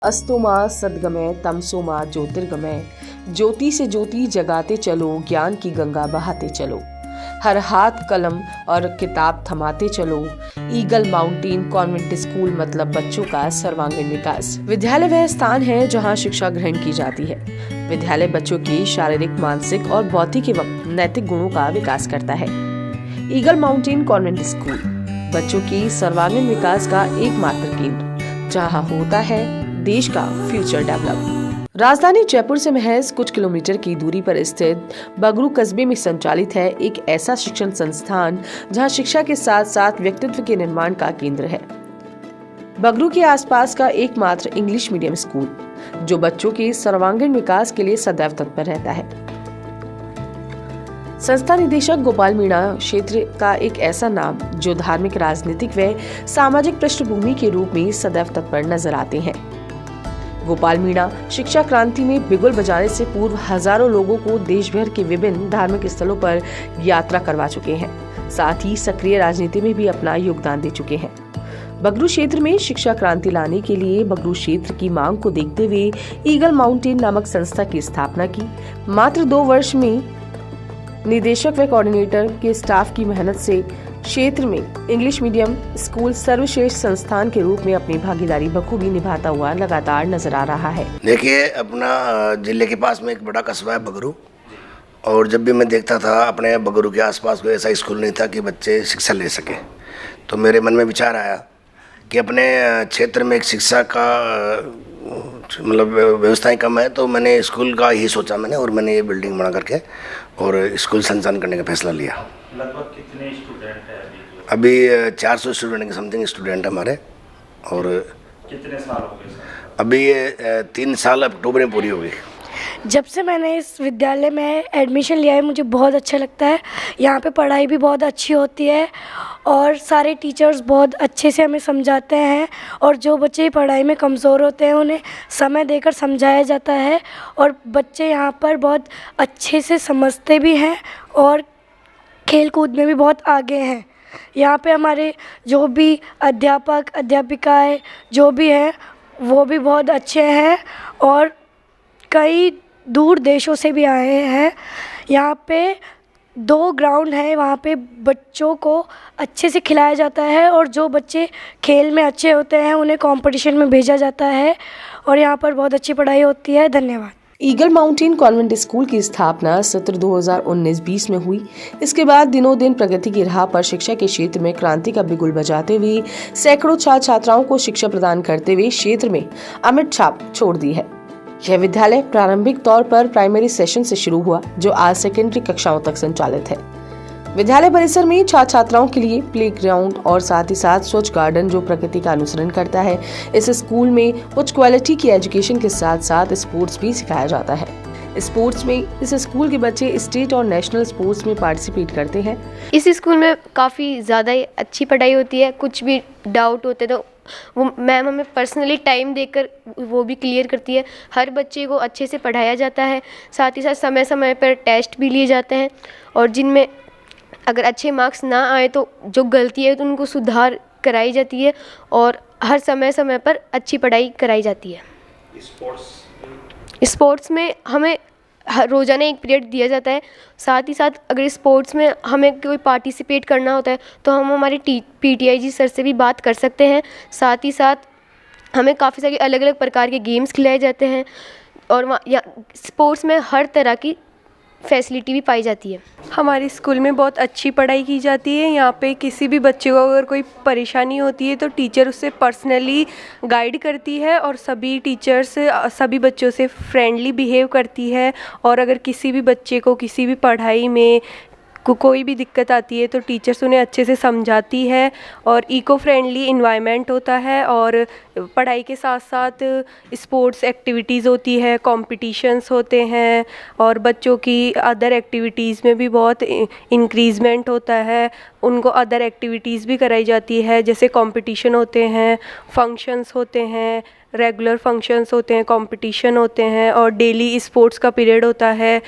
अस्तु मां सद्गमय तमसो मां ज्योतिर्गमय, ज्योति से ज्योति जगाते चलो, ज्ञान की गंगा बहाते चलो, हर हाथ कलम और किताब थमाते चलो। ईगल माउंटेन कॉन्वेंट स्कूल मतलब बच्चों का सर्वांगीण विकास। विद्यालय वह स्थान है जहां शिक्षा ग्रहण की जाती है। विद्यालय बच्चों के शारीरिक, मानसिक और बौद्धिक एवं नैतिक गुणों का विकास करता है। ईगल माउंटेन कॉन्वेंट स्कूल बच्चों की सर्वांगीण विकास का एकमात्र केंद्र, जहां होता है देश का फ्यूचर डेवलप। राजधानी जयपुर से महज कुछ किलोमीटर की दूरी पर स्थित बगरू कस्बे में संचालित है एक ऐसा शिक्षण संस्थान जहां शिक्षा के साथ साथ व्यक्तित्व के निर्माण का केंद्र है। बगरू के आसपास का एकमात्र इंग्लिश मीडियम स्कूल जो बच्चों के सर्वांगीण विकास के लिए सदैव तत्पर रहता है। संस्था निदेशक गोपाल मीणा क्षेत्र का एक ऐसा नाम जो धार्मिक, राजनीतिक व सामाजिक पृष्ठभूमि के रूप में सदैव तत्पर नजर आते हैं। गोपाल मीणा शिक्षा क्रांति में बिगुल बजाने से पूर्व हजारों लोगों को देश भर के विभिन्न धार्मिक स्थलों पर यात्रा करवा चुके हैं। साथ ही सक्रिय राजनीति में भी अपना योगदान दे चुके हैं। बगरू क्षेत्र में शिक्षा क्रांति लाने के लिए बगरू क्षेत्र की मांग को देखते हुए ईगल माउंटेन नामक संस्था की स्थापना की। मात्र 2 वर्ष में निदेशक व कोऑर्डिनेटर के स्टाफ की मेहनत से क्षेत्र में इंग्लिश मीडियम स्कूल सर्वश्रेष्ठ संस्थान के रूप में अपनी भागीदारी बखूबी निभाता हुआ लगातार नजर आ रहा है। देखिए, अपना जिले के पास में एक बड़ा कस्बा है बगरू, और जब भी मैं देखता था अपने बगरू के आसपास कोई ऐसा स्कूल नहीं था कि बच्चे शिक्षा ले सके, तो मेरे मन में विचार आया कि अपने क्षेत्र में एक शिक्षा का मतलब व्यवस्थाएं कम है, तो मैंने स्कूल का ही सोचा और मैंने ये बिल्डिंग बना करके और स्कूल संचालन करने का फैसला लिया। लगभग कितने स्टूडेंट हैं अभी 400 स्टूडेंट के समथिंग स्टूडेंट हमारे। और कितने साल हो गए सर? अभी ये 3 साल अक्टूबर में पूरी हो गई। जब से मैंने इस विद्यालय में एडमिशन लिया है मुझे बहुत अच्छा लगता है। यहाँ पे पढ़ाई भी बहुत अच्छी होती है और सारे टीचर्स बहुत अच्छे से हमें समझाते हैं, और जो बच्चे पढ़ाई में कमज़ोर होते हैं उन्हें समय देकर समझाया जाता है, और बच्चे यहाँ पर बहुत अच्छे से समझते भी हैं और खेल कूद में भी बहुत आगे हैं। यहाँ पे हमारे जो भी अध्यापक अध्यापिकाएँ जो भी हैं वो भी बहुत अच्छे हैं और कई दूर देशों से भी आए हैं। यहाँ पे 2 ग्राउंड हैं, वहाँ पे बच्चों को अच्छे से खिलाया जाता है, और जो बच्चे खेल में अच्छे होते हैं उन्हें कंपटीशन में भेजा जाता है, और यहाँ पर बहुत अच्छी पढ़ाई होती है। धन्यवाद। ईगल माउंटेन कॉन्वेंट स्कूल की स्थापना सत्र 2019-20 में हुई। इसके बाद दिनों दिन प्रगति की राह पर शिक्षा के क्षेत्र में क्रांति का बिगुल बजाते हुए सैकड़ों छात्र छात्राओं को शिक्षा प्रदान करते हुए क्षेत्र में अमिट छाप छोड़ दी है। यह विद्यालय प्रारंभिक तौर पर प्राइमरी सेशन से शुरू हुआ, जो आज सेकेंडरी कक्षाओं तक संचालित है। विद्यालय परिसर में छात्र छात्राओं के लिए प्ले ग्राउंड और साथ ही साथ स्वच्छ गार्डन जो प्रकृति का अनुसरण करता है। इस स्कूल में उच्च क्वालिटी की एजुकेशन के साथ साथ स्पोर्ट्स भी सिखाया जाता है। स्पोर्ट्स में इस स्कूल के बच्चे स्टेट और नेशनल स्पोर्ट्स में पार्टिसिपेट करते हैं। इस स्कूल में काफ़ी ज़्यादा अच्छी पढ़ाई होती है। कुछ भी डाउट होते तो वो मैम हमें पर्सनली टाइम देकर वो भी क्लियर करती है। हर बच्चे को अच्छे से पढ़ाया जाता है। साथ ही साथ समय समय पर टेस्ट भी लिए जाते हैं, और जिनमें अगर अच्छे मार्क्स ना आए तो जो गलती है तो उनको सुधार कराई जाती है, और हर समय समय पर अच्छी पढ़ाई कराई जाती है। स्पोर्ट्स में हमें रोज़ाना 1 पीरियड दिया जाता है। साथ ही साथ अगर स्पोर्ट्स में हमें कोई पार्टिसिपेट करना होता है तो हम हमारे PTI जी सर से भी बात कर सकते हैं। साथ ही साथ हमें काफ़ी सारे अलग अलग प्रकार के गेम्स खिलाए जाते हैं, और स्पोर्ट्स में हर तरह की फैसिलिटी भी पाई जाती है। हमारे स्कूल में बहुत अच्छी पढ़ाई की जाती है। यहाँ पे किसी भी बच्चे को अगर कोई परेशानी होती है तो टीचर उससे पर्सनली गाइड करती है, और सभी टीचर्स सभी बच्चों से फ्रेंडली बिहेव करती है। और अगर किसी भी बच्चे को किसी भी पढ़ाई में कोई भी दिक्कत आती है तो टीचर्स उन्हें अच्छे से समझाती है, और इको फ्रेंडली इन्वायरमेंट होता है। और पढ़ाई के साथ साथ स्पोर्ट्स एक्टिविटीज़ होती है, कॉम्पिटिशन्स होते हैं, और बच्चों की अदर एक्टिविटीज़ में भी बहुत इंक्रीज़मेंट होता है। उनको अदर एक्टिविटीज़ भी कराई जाती है, जैसे कंपटीशन होते हैं, फंक्शंस होते हैं, रेगुलर फंक्शंस होते हैं, कंपटीशन होते हैं, और डेली स्पोर्ट्स का पीरियड होता है।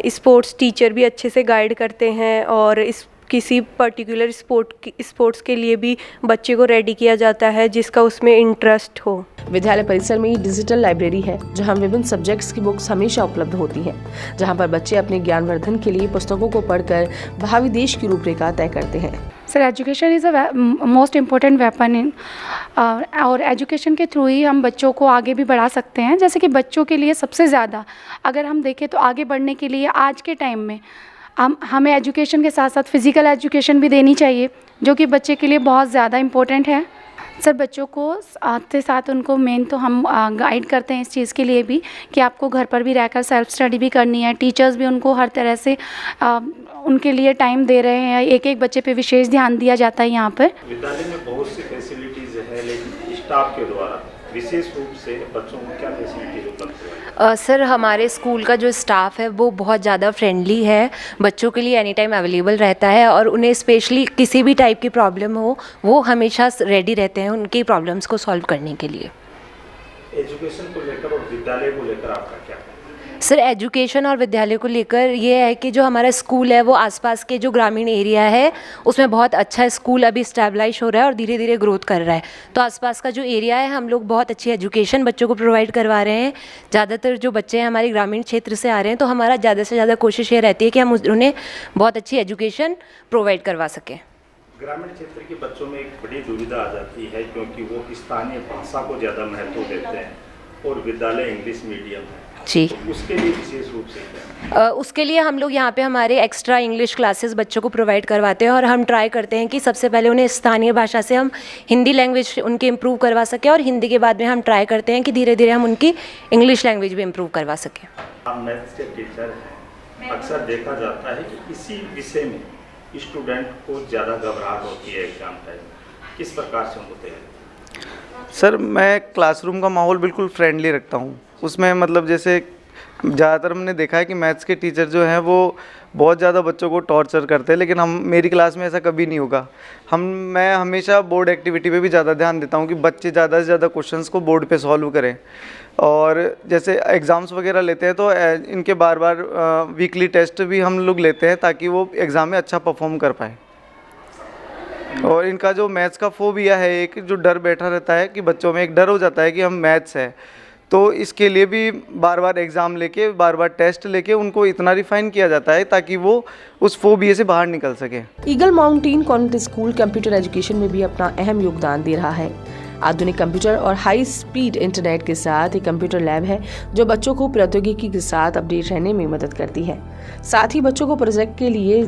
स्पोर्ट्स टीचर भी अच्छे से गाइड करते हैं, और इस किसी पर्टिकुलर स्पोर्ट्स के लिए भी बच्चे को रेडी किया जाता है जिसका उसमें इंटरेस्ट हो। विद्यालय परिसर में डिजिटल लाइब्रेरी है जहां विभिन्न सब्जेक्ट्स की बुक्स हमेशा उपलब्ध होती हैं, जहां पर बच्चे अपने ज्ञानवर्धन के लिए पुस्तकों को पढ़कर भावी देश की रूपरेखा तय करते हैं। Sir education is a most important weapon in और एजुकेशन के थ्रू ही हम बच्चों को आगे भी बढ़ा सकते हैं। जैसे कि बच्चों के लिए सबसे ज़्यादा अगर हम देखें तो आगे बढ़ने के लिए आज के टाइम में हमें एजुकेशन के साथ साथ फ़िज़िकल एजुकेशन भी देनी चाहिए, जो कि बच्चे के लिए बहुत ज़्यादा इम्पोर्टेंट है। सर बच्चों को आते साथ उनको मेन तो हम गाइड करते हैं इस चीज़ के लिए भी कि आपको घर पर भी रहकर सेल्फ स्टडी भी करनी है। टीचर्स भी उनको हर तरह से उनके लिए टाइम दे रहे हैं, एक एक बच्चे पे विशेष ध्यान दिया जाता है यहाँ पर। विद्यालय में बहुत सी फैसिलिटीज़ है, लेकिन स्टाफ के द्वारा विशेष रूप से बच्चों को क्या फैसिलिटीज उपलब्ध है? सर हमारे स्कूल का जो स्टाफ है वो बहुत ज़्यादा फ्रेंडली है, बच्चों के लिए एनी टाइम अवेलेबल रहता है और उन्हें स्पेशली किसी भी टाइप की प्रॉब्लम हो वो हमेशा रेडी रहते हैं उनकी प्रॉब्लम्स को सॉल्व करने के लिए। एजुकेशन को लेकर और विद्यालय को लेकर आपका क्या? सर एजुकेशन और विद्यालय को लेकर ये है कि जो हमारा स्कूल है वो आसपास के जो ग्रामीण एरिया है उसमें बहुत अच्छा स्कूल अभी स्टैब्लाइश हो रहा है और धीरे धीरे ग्रोथ कर रहा है। तो आसपास का जो एरिया है हम लोग बहुत अच्छी एजुकेशन बच्चों को प्रोवाइड करवा रहे हैं। ज़्यादातर जो बच्चे हैं हमारे ग्रामीण क्षेत्र से आ रहे हैं, तो हमारा ज़्यादा से ज़्यादा कोशिश ये रहती है कि हम उन्हें बहुत अच्छी एजुकेशन प्रोवाइड करवा सकें। ग्रामीण क्षेत्र के बच्चों में एक बड़ी दुविधा आ जाती है क्योंकि वो स्थानीय भाषा को ज़्यादा महत्व देते हैं और विद्यालय इंग्लिश मीडियम है जी, तो उसके लिए विशेष रूप से उसके लिए हम लोग यहाँ पे हमारे एक्स्ट्रा इंग्लिश क्लासेस बच्चों को प्रोवाइड करवाते हैं और हम ट्राई करते हैं कि सबसे पहले उन्हें स्थानीय भाषा से हम हिंदी लैंग्वेज उनकी इम्प्रूव करवा सकें और हिंदी के बाद में हम ट्राई करते हैं कि धीरे धीरे हम उनकी इंग्लिश लैंग्वेज भी इम्प्रूव करवा सकें। आप मैथ्स के टीचर हैं, अक्सर देखा जाता है कि इसी विषय में स्टूडेंट को ज़्यादा घबराहट होती है एग्जाम टाइम, किस प्रकार से होते हैं? सर मैं क्लासरूम का माहौल बिल्कुल फ्रेंडली रखता हूँ। उसमें मतलब जैसे ज़्यादातर हमने देखा है कि मैथ्स के टीचर जो हैं वो बहुत ज़्यादा बच्चों को टॉर्चर करते हैं, लेकिन मेरी क्लास में ऐसा कभी नहीं होगा। मैं हमेशा बोर्ड एक्टिविटी पे भी ज़्यादा ध्यान देता हूँ कि बच्चे ज़्यादा से ज़्यादा क्वेश्चंस को बोर्ड पे सॉल्व करें। और जैसे एग्ज़ाम्स वगैरह लेते हैं तो इनके बार बार वीकली टेस्ट भी हम लोग लेते हैं ताकि वो एग्ज़ाम में अच्छा परफॉर्म कर पाए। और इनका जो मैथ्स का फोबिया है, एक जो डर बैठा रहता है कि बच्चों में एक डर हो जाता है कि हम मैथ्स है, तो इसके लिए भी बार बार एग्ज़ाम लेके बार बार टेस्ट लेके उनको इतना रिफाइन किया जाता है ताकि वो उस फोबिया से बाहर निकल सके। Eagle mountain convent school computer education में भी अपना अहम योगदान दे रहा है। आधुनिक कंप्यूटर और हाई स्पीड इंटरनेट के साथ एक कंप्यूटर लैब है जो बच्चों को प्रौद्योगिकी के साथ अपडेट रहने में मदद करती है। साथ ही बच्चों को प्रोजेक्ट के लिए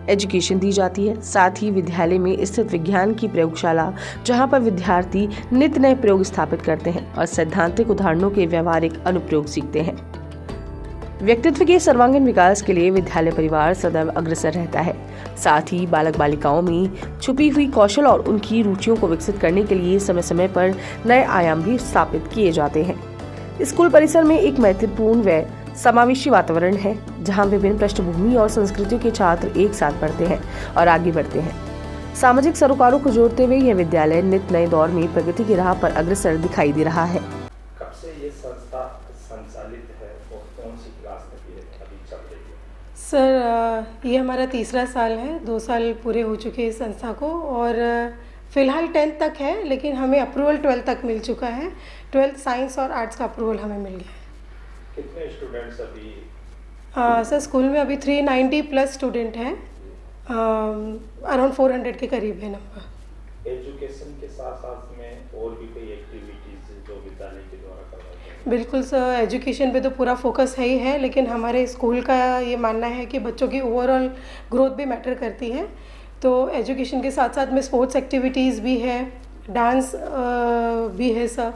एजुकेशन दी जाती है। साथ ही विद्यालय में स्थित विज्ञान की प्रयोगशाला जहां पर विद्यार्थी नित्य नए प्रयोग स्थापित करते हैं और सैद्धांतिक उदाहरणों के व्यवहारिक अनुप्रयोग सीखते हैं। व्यक्तित्व के सर्वांगीण विकास के लिए विद्यालय परिवार सदैव अग्रसर रहता है। साथ ही बालक बालिकाओं में छुपी हुई कौशल और उनकी रुचियों को विकसित करने के लिए समय समय पर नए आयाम भी स्थापित किए जाते हैं। स्कूल परिसर में एक मैत्रीपूर्ण व समावेशी वातावरण है जहां विभिन्न पृष्ठभूमि और संस्कृतियों के छात्र एक साथ पढ़ते हैं और आगे बढ़ते हैं। सामाजिक सरोकारों को जोड़ते हुए यह विद्यालय नित्य नए दौर में प्रगति की राह पर अग्रसर दिखाई दे रहा है। कब से ये संस्था संचालित है और कौन सी क्लास तक ये अभी चल रही है? सर ये हमारा तीसरा साल है, 2 साल पूरे हो चुके हैं इस संस्था को और फ़िलहाल 10th तक है, लेकिन हमें अप्रूवल 12th तक मिल चुका है। 12th साइंस और आर्ट्स का अप्रूवल हमें मिल गया है। कितने स्टूडेंट्स अभी? सर स्कूल में अभी 390 प्लस स्टूडेंट हैं, अराउंड 400 के करीब है नंबर। एजुकेशन के साथ साथ में और भी कोई एक्टिविटीज़ जो विद्यालय के द्वारा करवाते हैं? बिल्कुल सर, एजुकेशन पे तो पूरा फोकस है ही है, लेकिन हमारे स्कूल का ये मानना है कि बच्चों की ओवरऑल ग्रोथ भी मैटर करती है। तो एजुकेशन के साथ साथ में स्पोर्ट्स एक्टिविटीज़ भी है, डांस भी है सर,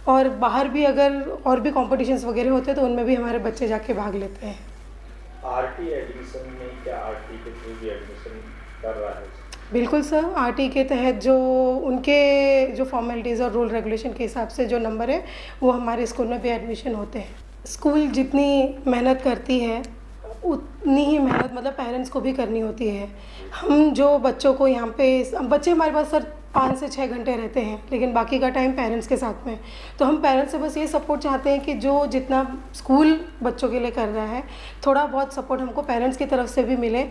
और बाहर भी अगर और भी कॉम्पिटिशन्स वगैरह होते हैं तो उनमें भी हमारे बच्चे जाके भाग लेते हैं। आरटी एडमिशन में क्या आरटी के थ्रू भी एडमिशन कर रहा है? बिल्कुल सर, आरटी के तहत जो उनके जो फॉर्मेलिटीज़ और रूल रेगुलेशन के हिसाब से जो नंबर है वो हमारे स्कूल में भी एडमिशन होते हैं। स्कूल जितनी मेहनत करती है उतनी ही मेहनत मतलब पेरेंट्स को भी करनी होती है। हम जो बच्चों को यहाँ पे बच्चे हमारे पास सर 5 से 6 घंटे रहते हैं, लेकिन बाकी का टाइम पेरेंट्स के साथ में। तो हम पेरेंट्स से बस ये सपोर्ट चाहते हैं कि जो जितना स्कूल बच्चों के लिए कर रहा है, थोड़ा बहुत सपोर्ट हमको पेरेंट्स की तरफ से भी मिले।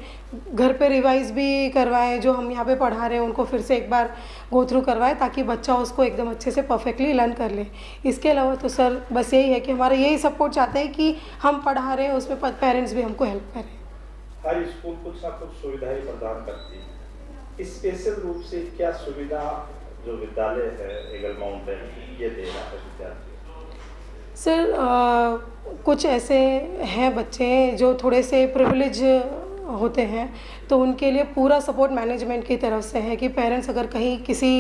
घर पे रिवाइज़ भी करवाएं, जो हम यहाँ पे पढ़ा रहे हैं उनको फिर से एक बार गो थ्रू करवाएं, ताकि बच्चा उसको एकदम अच्छे से परफेक्टली लर्न कर ले। इसके अलावा तो सर बस यही है कि हमारा यही सपोर्ट चाहते हैं कि हम पढ़ा रहे हैं उसमें पेरेंट्स भी हमको हेल्प करें। हर स्कूल कुछ ना कुछ सुविधाएं प्रदान करती है। स्पेशल रूप से क्या सुविधा जो विद्यालय है ईगल माउंटेन ये दे रहा है विद्यार्थी? सर कुछ ऐसे हैं बच्चे जो थोड़े से प्रिविलेज होते हैं, तो उनके लिए पूरा सपोर्ट मैनेजमेंट की तरफ से है कि पेरेंट्स अगर कहीं किसी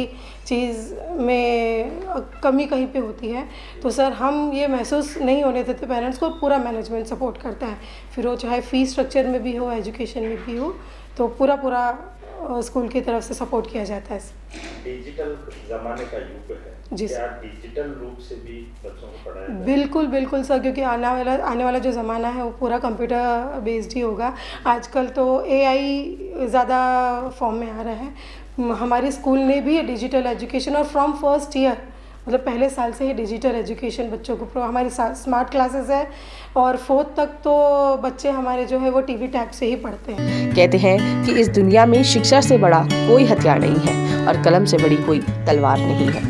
चीज़ में कमी कहीं पे होती है तो सर हम ये महसूस नहीं होने देते पेरेंट्स को, पूरा मैनेजमेंट सपोर्ट करता है। फिर वो चाहे फ़ीस स्ट्रक्चर में भी हो, एजुकेशन में भी हो, तो पूरा स्कूल की तरफ से सपोर्ट किया जाता है। डिजिटल ज़माने का युग है जी क्या डिजिटल रूप से भी बच्चों को पढ़ाया जाए? बिल्कुल सर, क्योंकि आने वाला जो ज़माना है वो पूरा कंप्यूटर बेस्ड ही होगा। आजकल तो AI ज़्यादा फॉर्म में आ रहा है। हमारे स्कूल ने भी डिजिटल एजुकेशन, और फ्रॉम फर्स्ट ईयर मतलब पहले साल से ही डिजिटल एजुकेशन बच्चों को हमारी स्मार्ट क्लासेस है, और 4th तक तो बच्चे हमारे जो है वो TV टैब से ही पढ़ते हैं। कहते हैं कि इस दुनिया में शिक्षा से बड़ा कोई हथियार नहीं है और कलम से बड़ी कोई तलवार नहीं है।